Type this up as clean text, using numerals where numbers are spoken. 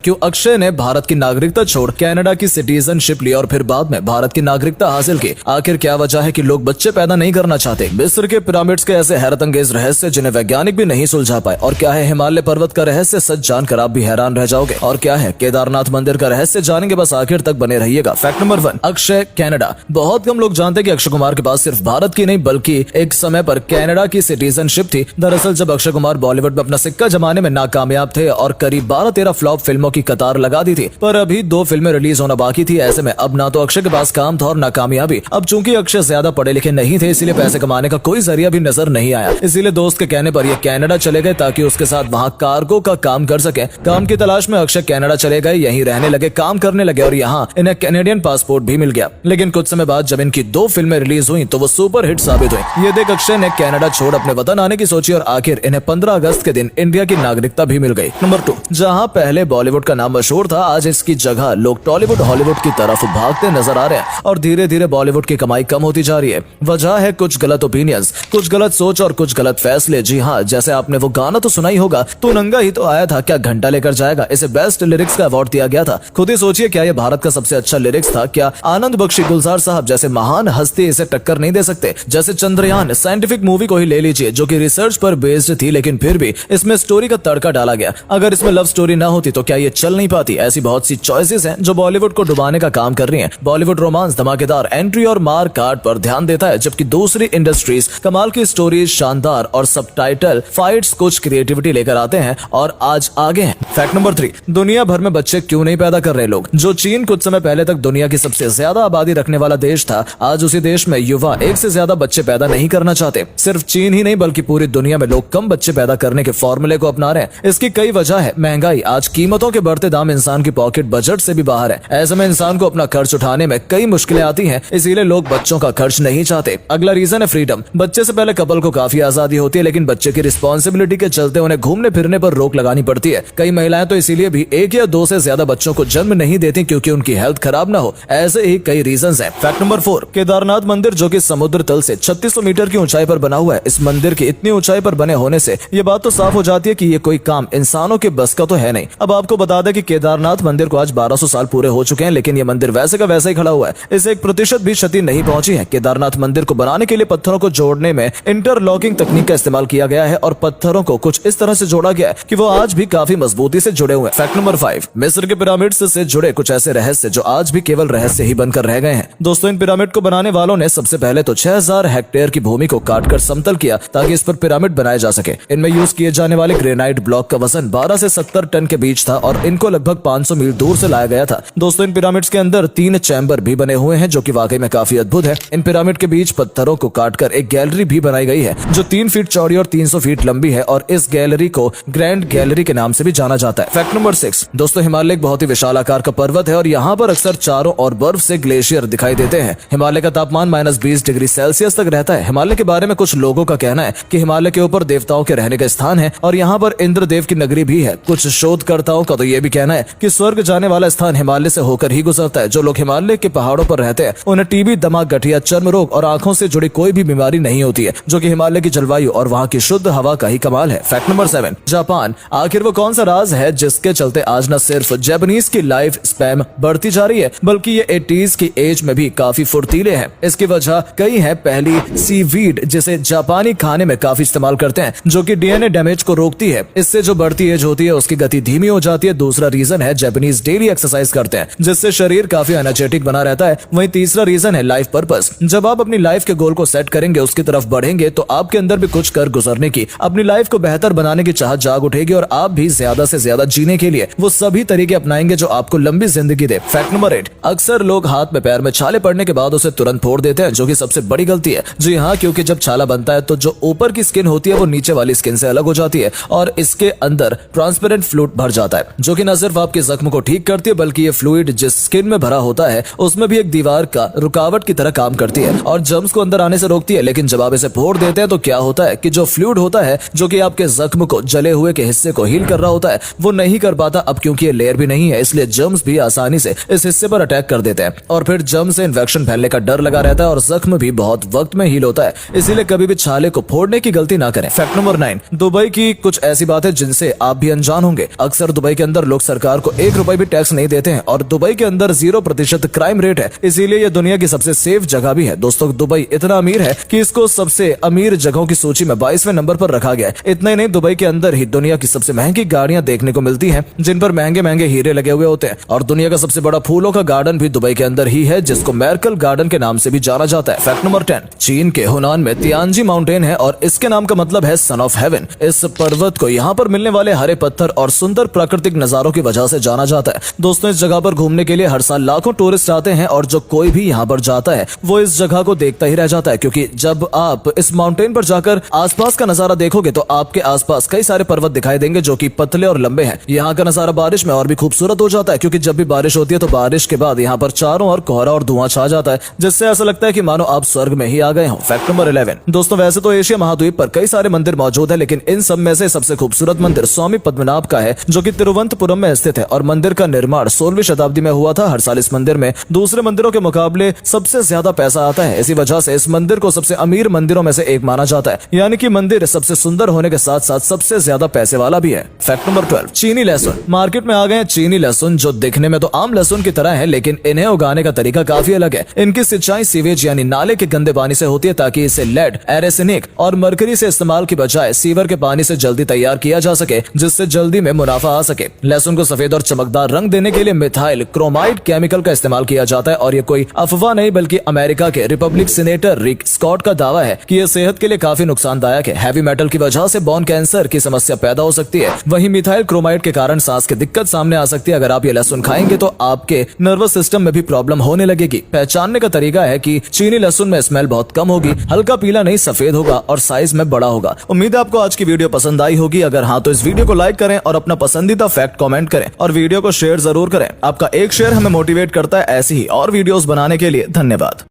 क्यों अक्षय ने भारत की नागरिकता छोड़ कनाडा की सिटीजनशिप ली और फिर बाद में भारत की नागरिकता हासिल की। आखिर क्या वजह है कि लोग बच्चे पैदा नहीं करना चाहते? मिस्र के पिरामिड्स के ऐसे हैरत अंगेज रहस्य जिन्हें वैज्ञानिक भी नहीं सुलझा पाए। और क्या है हिमालय पर्वत का रहस्य? सच जानकर आप भी हैरान रह जाओगे। और क्या है केदारनाथ मंदिर का रहस्य? जानेंगे, बस आखिर तक बने रहिएगा। Fact number 1, Akshay Canada. बहुत कम लोग जानते कि अक्षय कुमार के पास सिर्फ भारत की नहीं बल्कि एक समय पर कनाडा की सिटीजनशिप थी। दरअसल जब अक्षय कुमार बॉलीवुड में अपना सिक्का जमाने में नाकामयाब थे और करीब 12-13 फ्लॉप फिल्मों की कतार लगा दी थी, पर अभी 2 फिल्में रिलीज होना बाकी थी। ऐसे में अब ना तो अक्षय के पास काम था और ना कामयाबी। अब चूंकि अक्षय ज्यादा पढ़े लिखे नहीं थे, इसीलिए पैसे कमाने का कोई जरिया भी नजर नहीं आया। इसीलिए दोस्त के कहने पर ये कनाडा चले गए ताकि उसके साथ वहाँ कार्गो का काम कर सके। काम की तलाश में अक्षय कनाडा चले गए, यहीं रहने लगे, काम करने लगे और यहाँ इन्हें कैनेडियन पासपोर्ट भी मिल गया। लेकिन कुछ समय बाद जब इनकी 2 फिल्में रिलीज हुई तो वो सुपर हिट साबित हुई। ये देख अक्षय ने कनाडा छोड़ अपने वतन आने की सोची और आखिर इन्हें 15 अगस्त के दिन इंडिया की नागरिकता भी मिल गई। नंबर 2, जहाँ पहले बॉलीवुड का नाम मशहूर था, आज इसकी जगह लोग टॉलीवुड हॉलीवुड की तरफ भागते नजर आ रहे हैं और धीरे धीरे बॉलीवुड की कमाई कम होती जा रही है। वजह है कुछ गलत ओपिनियंस, कुछ गलत सोच और कुछ गलत फैसले। जी हाँ, जैसे आपने वो गाना तो सुना ही होगा, तू नंगा ही तो आया था, क्या घंटा लेकर जाएगा। इसे बेस्ट लिरिक्स का अवार्ड दिया गया था। खुद ही सोचिए, क्या ये भारत का सबसे अच्छा लिरिक्स था? क्या आनंद बख्शी, गुलजार साहब जैसे महान हस्ती इसे टक्कर नहीं दे सकते? जैसे चंद्रयान साइंटिफिक मूवी को ही ले लीजिए, जो कि रिसर्च पर बेस्ड थी, लेकिन फिर भी इसमें स्टोरी का तड़का डाला गया। अगर इसमें लव स्टोरी ना होती तो क्या ये चल नहीं पाती? ऐसी बहुत सी चॉइसेस हैं जो बॉलीवुड को डुबाने का काम कर रही हैं। बॉलीवुड रोमांस, धमाकेदार एंट्री और मार काट पर ध्यान देता है, जबकि दूसरी इंडस्ट्रीज कमाल की स्टोरीज, शानदार और सबटाइटल फाइट्स, कुछ क्रिएटिविटी लेकर आते हैं और आज आगे हैं। फैक्ट नंबर 3, दुनिया भर में बच्चे क्यों नहीं पैदा कर रहे लोग? जो चीन कुछ समय पहले तक दुनिया की सबसे ज्यादा आबादी रखने वाला देश था, आज उसी देश में युवा 1 से ज्यादा बच्चे पैदा नहीं करना चाहते। सिर्फ चीन ही नहीं बल्कि पूरी दुनिया में लोग कम बच्चे पैदा करने के फॉर्मूले को अपना रहे हैं। इसकी कई वजह है। महंगाई, आज कीमतों के बढ़ते दाम इंसान की पॉकेट बजट से भी बाहर है। ऐसे में इंसान को अपना खर्च उठाने में कई मुश्किलें आती हैं, इसीलिए लोग बच्चों का खर्च नहीं चाहते। अगला रीजन है फ्रीडम। बच्चे से पहले कपल को काफी आजादी होती है, लेकिन बच्चे की रिस्पॉन्सिबिलिटी के चलते उन्हें घूमने फिरने पर रोक लगानी पड़ती है। कई महिलाएं तो इसीलिए भी 1 या 2 से ज्यादा बच्चों को जन्म नहीं देती क्योंकि उनकी हेल्थ खराब ना हो। ऐसे ही कई रीजंस हैं। फैक्ट नंबर 4, केदारनाथ मंदिर जो कि समुद्र तल से 3600 मीटर की ऊंचाई पर बना हुआ है। इस मंदिर की इतनी ऊंचाई पर बने होने से ये बात तो साफ हो जाती है कि ये कोई काम इंसानों के बस का तो है नहीं। अब आपको बता दें कि केदारनाथ मंदिर को आज 1200 साल पूरे हो चुके हैं, लेकिन ये मंदिर वैसे का वैसा ही खड़ा हुआ है। इसे 1% भी क्षति नहीं पहुंची है। केदारनाथ मंदिर को बनाने के लिए पत्थरों को जोड़ने में इंटरलॉकिंग तकनीक का इस्तेमाल किया गया है और पत्थरों को कुछ इस तरह से जोड़ा गया है कि वो आज भी काफी मजबूती से जुड़े हुए हैं। फैक्ट नंबर 5, मिस्र के पिरामिड्स से जुड़े कुछ ऐसे रहस्य जो आज भी केवल रहस्य ही बनकर रह गए हैं। दोस्तों, इन पिरामिड को बनाने वालों ने सबसे पहले तो 6000 हेक्टेयर की भूमि को काटकर समतल किया ताकि इस पर पिरामिड बनाए जा सके। इनमें यूज किए जाने वाले ग्रेनाइट ब्लॉक का वजन 12 से 70 टन के बीच था और इनको लगभग 500 मील दूर से लाया गया था। दोस्तों, इन पिरामिड्स के अंदर 3 चैम्बर भी बने हुए हैं जो कि वाकई में काफी अद्भुत है। इन पिरामिड के बीच पत्थरों को काटकर एक गैलरी भी बनाई गई है जो 3 फीट चौड़ी और 300 फीट लंबी है और इस गैलरी को ग्रैंड गैलरी के नाम से भी जाना जाता है। फैक्ट नंबर 6, दोस्तों, हिमालय एक बहुत ही विशाल आकार का पर्वत है और यहाँ पर अक्सर चारों ओर बर्फ से ग्लेशियर दिखाई देते हैं। हिमालय का तापमान -20 डिग्री सेल्सियस तक रहता है। हिमालय के बारे में कुछ लोगों का कहना है कि हिमालय के ऊपर देवताओं के रहने का स्थान है और यहाँ पर इंद्रदेव की नगरी भी है। कुछ शोधकर्ताओं का तो ये भी कहना है कि स्वर्ग जाने वाला स्थान हिमालय से होकर ही गुजरता है। जो लोग हिमालय के पहाड़ों पर रहते हैं उन्हें टीबी, दमा, गठिया, चर्म रोग और आंखों से जुड़ी कोई भी बीमारी नहीं होती है, जो कि हिमालय की जलवायु और वहाँ की शुद्ध हवा का ही कमाल है। Fact number 7, Japan. आखिर वो कौन सा राज है जिसके चलते आज न सिर्फ जापानीज की लाइफ स्पैन बढ़ती जा रही है बल्कि ये 80s की एज में भी काफी फुर्तीले हैं? इसकी वजह कई है। पहली, सीवीड, जिसे जापानी खाने में काफी इस्तेमाल करते हैं, जो कि डीएनए डैमेज को रोकती है। इससे जो बढ़ती एज होती है उसकी गति धीमी हो जाती है। दूसरा रीजन है जापानीज डेली एक्सरसाइज करते हैं जिससे शरीर काफी एनर्जेटिक बना रहता है। वहीं तीसरा रीजन है लाइफ पर्पस। जब आप अपनी लाइफ के गोल को सेट करेंगे, उसकी तरफ बढ़ेंगे, तो आपके अंदर भी कुछ कर गुजरने की, अपनी लाइफ को बेहतर बनाने की चाहत जाग उठेगी और आप भी ज्यादा से ज्यादा जीने के लिए वो सभी तरीके अपनाएंगे जो आपको लंबी जिंदगी दे। फैक्ट नंबर 8, अक्सर लोग हाथ में पैर में छाले पड़ने के बाद उसे तुरंत फोड़ देते हैं, जो कि सबसे बड़ी गलती है। जी हाँ, क्योंकि जब छाला बनता है तो जो ऊपर की स्किन होती है वो नीचे वाली स्किन से अलग हो जाती है और इसके अंदर ट्रांसपेरेंट फ्लूइड भर जाता है, जो कि न सिर्फ आपके जख्म को ठीक करती है बल्कि ये फ्लूइड जिस स्किन में भरा होता है उसमें भी एक दीवार का रुकावट की तरह काम करती है और जर्म्स को अंदर आने से रोकती है। लेकिन जब आप इसे फोड़ देते हैं तो क्या होता है कि जो फ्लूइड होता है जो कि आपके जख्म को, जले हुए के हिस्से को हील कर रहा होता है, वो नहीं कर पाता। अब क्योंकि ये लेयर भी नहीं है इसलिए जर्म्स भी आसानी से इस हिस्से पर अटैक कर देते हैं और फिर जर्म से इन्फेक्शन फैलने का डर लगा रहता है और जख्म भी बहुत वक्त में हील होता है। इसीलिए कभी भी छाले को फोड़ने की गलती ना करें। फैक्ट नंबर 9, दुबई की कुछ ऐसी बातें जिनसे आप भी अनजान होंगे। अक्सर दुबई के अंदर अंदर लोग सरकार को 1 रुपए भी टैक्स नहीं देते हैं और दुबई के अंदर 0% क्राइम रेट है, इसीलिए ये दुनिया की सबसे सेफ जगह भी है। दोस्तों दुबई इतना अमीर है कि इसको सबसे अमीर जगहों की सूची में 22वें नंबर पर रखा गया है। इतना ही नहीं, दुबई के अंदर ही दुनिया की सबसे महंगी गाड़ियां देखने को मिलती हैं, जिन पर महंगे महंगे हीरे लगे हुए होते हैं। और दुनिया का सबसे बड़ा फूलों का गार्डन भी दुबई के अंदर ही है, जिसको मेरकल गार्डन के नाम से भी जाना जाता है। फैक्ट नंबर 10, चीन के हुनान में तियानजी माउंटेन है और इसके नाम का मतलब है सन ऑफ हेवन। इस पर्वत को यहाँ पर मिलने वाले हरे पत्थर और सुंदर प्राकृतिक नजारों की वजह से जाना जाता है। दोस्तों इस जगह पर घूमने के लिए हर साल लाखों टूरिस्ट आते हैं और जो कोई भी यहाँ पर जाता है वो इस जगह को देखता ही रह जाता है, क्योंकि जब आप इस माउंटेन पर जाकर आसपास का नजारा देखोगे तो आपके आसपास कई सारे पर्वत दिखाई देंगे जो कि पतले और लंबे हैं। यहाँ का नजारा बारिश में और भी खूबसूरत हो जाता है, क्योंकि जब भी बारिश होती है तो बारिश के बाद यहाँ पर चारों ओर कोहरा और धुआं छा जाता है, जिससे ऐसा लगता है कि मानो आप स्वर्ग में ही आ गए हो। फैक्ट नंबर 11, दोस्तों वैसे तो एशिया महाद्वीप पर कई सारे मंदिर मौजूद है, लेकिन इन सब में से सबसे खूबसूरत मंदिर स्वामी पद्मनाभ का है, जो कि तिरुवनंतपुरम में स्थित है और मंदिर का निर्माण 16वीं शताब्दी में हुआ था। हर साल इस मंदिर में दूसरे मंदिरों के मुकाबले सबसे ज्यादा पैसा आता है, इसी वजह से इस मंदिर को सबसे अमीर मंदिरों में से एक माना जाता है, यानी कि मंदिर सबसे सुंदर होने के साथ साथ सबसे ज्यादा पैसे वाला भी है। फैक्ट नंबर 12, चीनी लहसुन। मार्केट में आ गए चीनी लहसुन, जो दिखने में तो आम लहसुन की तरह है, लेकिन इन्हें उगाने का तरीका काफी अलग है। इनकी सिंचाई सीवेज यानी नाले के गंदे पानी से होती है, ताकि इसे लेड, एरेसेनिक और मरकरी से इस्तेमाल की बजाय सीवर के पानी से जल्दी तैयार किया जा सके, जिससे जल्दी में मुनाफा आ सके। लहसुन को सफेद और चमकदार रंग देने के लिए मिथाइल क्रोमाइड केमिकल का इस्तेमाल किया जाता है और ये कोई अफवाह नहीं बल्कि अमेरिका के रिपब्लिक सीनेटर रिक स्कॉट का दावा है कि यह सेहत के लिए काफी नुकसानदायक है। हैवी मेटल की वजह से बोन कैंसर की समस्या पैदा हो सकती है। वहीं मिथाइल क्रोमाइड के कारण सांस की दिक्कत सामने आ सकती है। अगर आप ये लहसुन खाएंगे तो आपके नर्वस सिस्टम में भी प्रॉब्लम होने लगेगी। पहचानने का तरीका है कि चीनी लहसुन में स्मेल बहुत कम होगी, हल्का पीला नहीं सफेद होगा और साइज में बड़ा होगा। उम्मीद है आपको आज की वीडियो पसंद आई होगी। अगर हाँ तो इस वीडियो को लाइक करें और अपना पसंदीदा फैक्ट कमेंट करें और वीडियो को शेयर जरूर करें। आपका एक शेयर हमें मोटिवेट करता है ऐसी ही और वीडियोस बनाने के लिए। धन्यवाद।